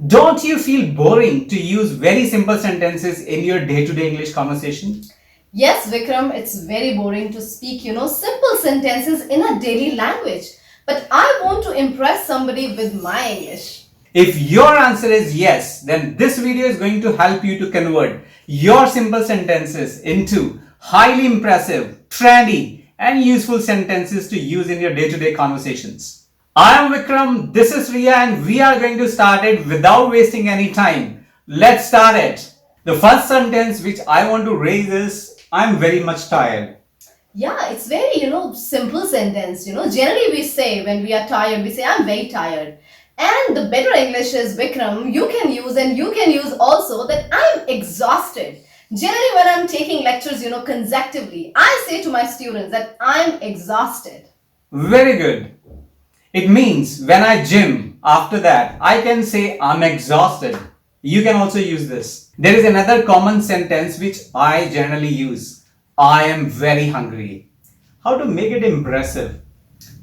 Don't you feel boring to use very simple sentences in your day-to-day English conversation? Yes, Vikram, it's very boring to speak, simple sentences in a daily language. But I want to impress somebody with my English. If your answer is yes, then this video is going to help you to convert your simple sentences into highly impressive, trendy, and useful sentences to use in your day-to-day conversations. I am Vikram, this is Riya, and we are going to start it without wasting any time. Let's start it. The first sentence which I want to raise is I'm very much tired. Yeah, it's very, simple sentence. Generally we say when we are tired, we say, I'm very tired. And the better English is, Vikram, you can use and you can use also that I'm exhausted. Generally, when I'm taking lectures, consecutively, I say to my students that I'm exhausted. Very good. It means when I gym, after that, I can say I'm exhausted. You can also use this. There is another common sentence which I generally use. I am very hungry. How to make it impressive?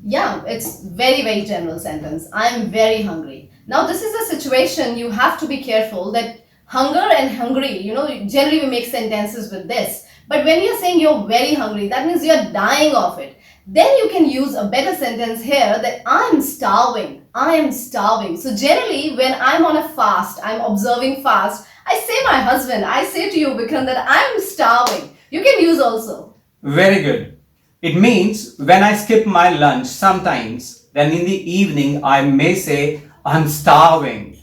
Yeah, it's very, very general sentence. I'm very hungry. Now, this is a situation you have to be careful that hunger and hungry, generally we make sentences with this. But when you're saying you're very hungry, that means you're dying of it. Then you can use a better sentence here that I'm starving. I am starving. So generally, when I'm on a fast, I'm observing fast, I say my husband, I say to you, Vikram, that I'm starving. You can use also. Very good. It means when I skip my lunch sometimes, then in the evening I may say I'm starving.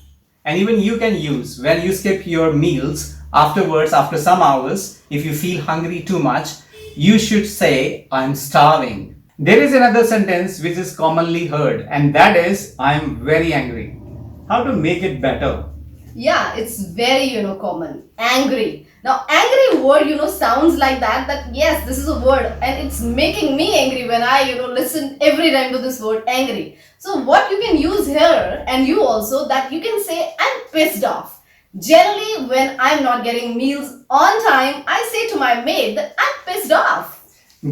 And even you can use when you skip your meals afterwards, after some hours, if you feel hungry too much, you should say I'm starving. There is another sentence which is commonly heard, and that is I'm very angry. How to make it better? Yeah, it's very, common. Angry. Now, angry word, sounds like that yes, this is a word and it's making me angry when I, listen every time to this word angry. So what you can use here and you also that you can say I'm pissed off. Generally, when I'm not getting meals on time, I say to my maid that I'm pissed off.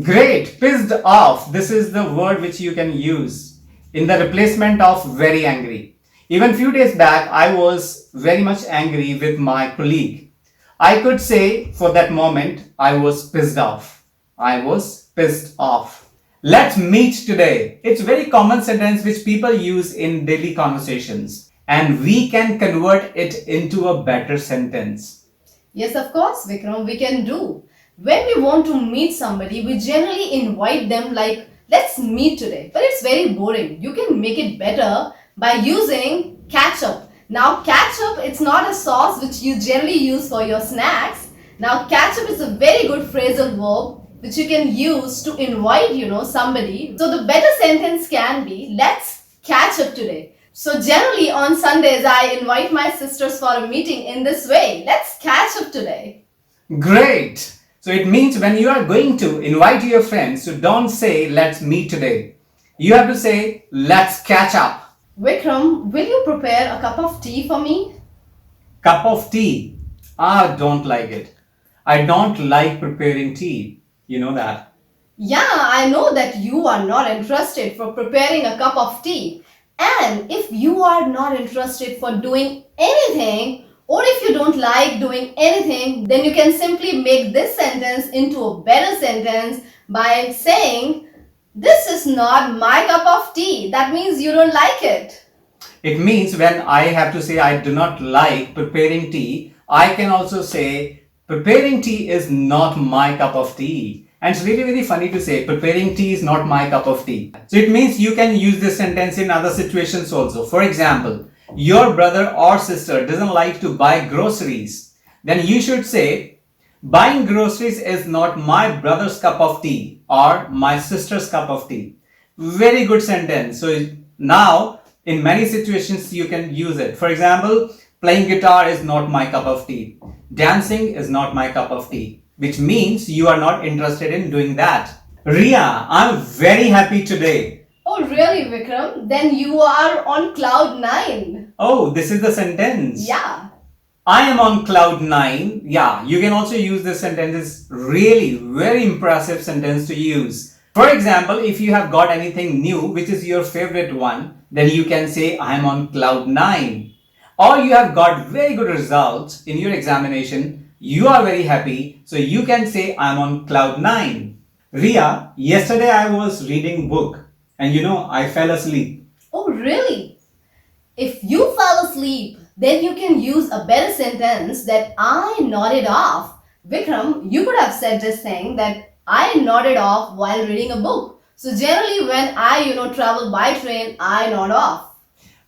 Great, pissed off. This is the word which you can use in the replacement of very angry. Even few days back, I was very much angry with my colleague. I could say for that moment, I was pissed off. I was pissed off. Let's meet today. It's a very common sentence which people use in daily conversations, and we can convert it into a better sentence. Yes, of course, Vikram, we can do. When we want to meet somebody, we generally invite them like, let's meet today. But it's very boring. You can make it better by using ketchup. Now, ketchup, it's not a sauce which you generally use for your snacks. Now, ketchup is a very good phrasal verb which you can use to invite, somebody. So the better sentence can be, let's catch up today. So generally on Sundays, I invite my sisters for a meeting in this way. Let's catch up today. Great! So it means when you are going to invite your friends, so don't say let's meet today. You have to say let's catch up. Vikram, will you prepare a cup of tea for me? Cup of tea. I don't like it. I don't like preparing tea. You know that. Yeah, I know that you are not interested for preparing a cup of tea. And if you are not interested for doing anything, or if you don't like doing anything, then you can simply make this sentence into a better sentence by saying, this is not my cup of tea. That means you don't like it. It means when I have to say I do not like preparing tea, I can also say preparing tea is not my cup of tea. And it's really very funny to say preparing tea is not my cup of tea. So it means you can use this sentence in other situations also. For example, your brother or sister doesn't like to buy groceries. Then you should say buying groceries is not my brother's cup of tea or my sister's cup of tea. Very good sentence. So now in many situations you can use it. For example, playing guitar is not my cup of tea. Dancing is not my cup of tea, which means you are not interested in doing that. Riya, I'm very happy today. Oh, really, Vikram? Then you are on cloud nine. Oh, this is the sentence. Yeah. I am on cloud nine. Yeah, you can also use this sentence. It's really very impressive sentence to use. For example, if you have got anything new, which is your favorite one, then you can say I am on cloud nine. or you have got very good results in your examination, you are very happy, so you can say I'm on cloud 9. Ria, yesterday I was reading book and I fell asleep. Oh, really? If you fell asleep, then you can use a better sentence that I nodded off. Vikram, you could have said this thing that I nodded off while reading a book. So generally when I travel by train, I nod off.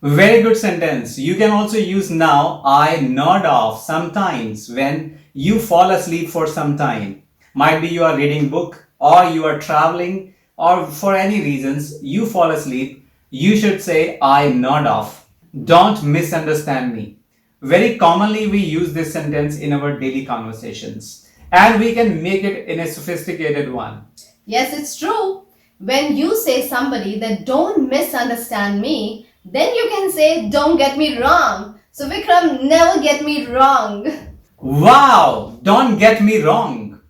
Very good sentence. You can also use now I nod off sometimes when you fall asleep for some time. Might be you are reading book or you are traveling or for any reasons you fall asleep. You should say I nod off. Don't misunderstand me. Very commonly we use this sentence in our daily conversations and we can make it in a sophisticated one. Yes, it's true. When you say somebody that don't misunderstand me, then you can say don't get me wrong. So Vikram, never get me wrong. Wow, don't get me wrong.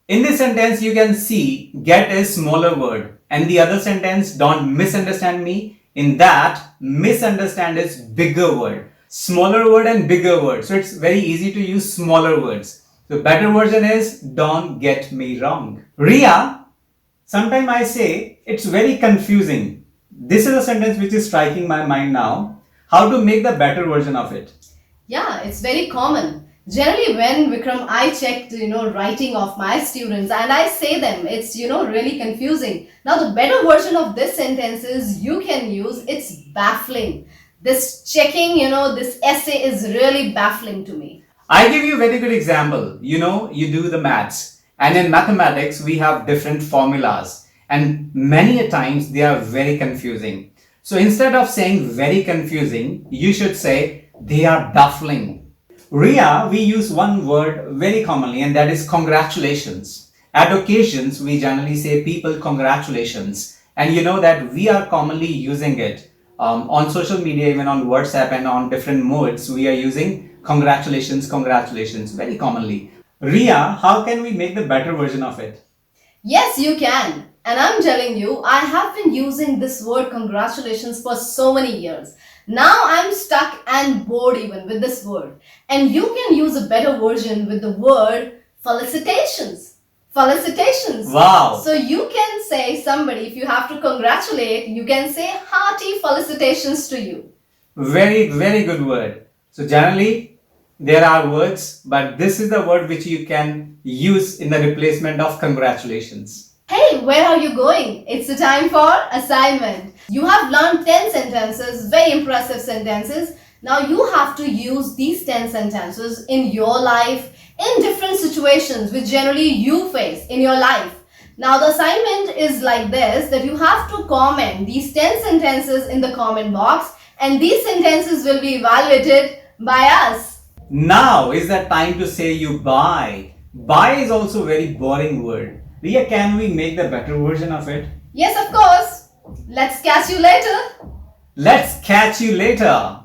In this sentence, you can see get is smaller word and the other sentence don't misunderstand me. In that, misunderstand is bigger word. Smaller word and bigger word. So it's very easy to use smaller words. The better version is don't get me wrong. Ria, sometimes I say it's very confusing. This is a sentence which is striking my mind now. How to make the better version of it? Yeah, it's very common. Generally, when Vikram, I check writing of my students and I say them, it's really confusing. Now, the better version of this sentence is you can use it's baffling. This checking, this essay is really baffling to me. I give you a very good example. You do the maths, and in mathematics, we have different formulas, and many a times they are very confusing. So instead of saying very confusing, you should say they are baffling. Ria, we use one word very commonly, and that is congratulations. At occasions, we generally say people congratulations, and you know that we are commonly using it on social media, even on WhatsApp and on different modes. We are using congratulations, congratulations very commonly. Ria, how can we make the better version of it? Yes, you can. And I'm telling you, I have been using this word congratulations for so many years. Now I'm stuck and bored even with this word. And you can use a better version with the word felicitations. Felicitations. Wow. So you can say somebody, if you have to congratulate, you can say hearty felicitations to you. Very, very good word. So generally, there are words, but this is the word which you can use in the replacement of congratulations. Hey, where are you going? It's the time for assignment. You have learned 10 sentences, very impressive sentences. Now you have to use these 10 sentences in your life, in different situations which generally you face in your life. Now the assignment is like this, that you have to comment these 10 sentences in the comment box and these sentences will be evaluated by us. Now is the time to say you bye. Bye is also a very boring word. Ria, can we make the better version of it? Yes, of course. Let's catch you later. Let's catch you later.